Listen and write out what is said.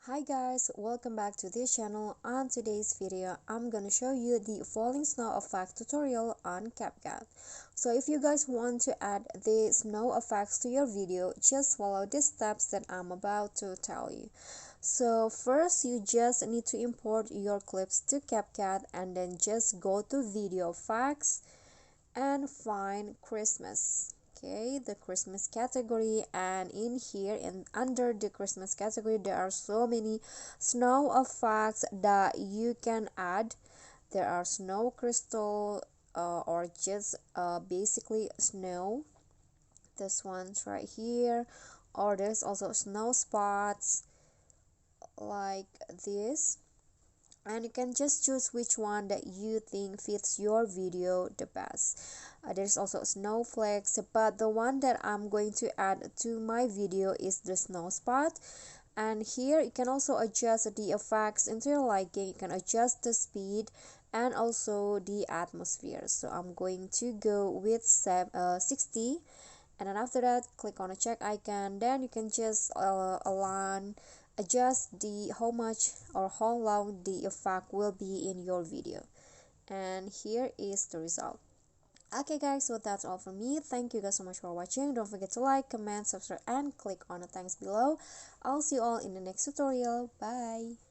Hi guys, welcome back to this channel. On today's video, I'm gonna show you the falling snow effect tutorial on CapCut. So if you guys want to add the snow effects to your video, just follow the steps that I'm about to tell you. So first, you just need to import your clips to CapCut and then just go to video effects and find Christmas. Okay, the Christmas category, and in here and under the Christmas category there are so many snow effects that you can add. There are snow crystal, or just basically snow, this one's right here, or there's also snow spots like this, and you can just choose which one that you think fits your video the best. There's also snowflakes, but the one that I'm going to add to my video is the snow spot. And here you can also adjust the effects into your liking. You can adjust the speed and also the atmosphere. So I'm going to go with 60, and then after that click on a check icon. Then you can just align, adjust the how much or how long the effect will be in your video, and here is the result. Okay guys, so that's all from me. Thank you guys so much for watching. Don't forget to like, comment, subscribe, and click on the thanks below. I'll see you all in the next tutorial. Bye.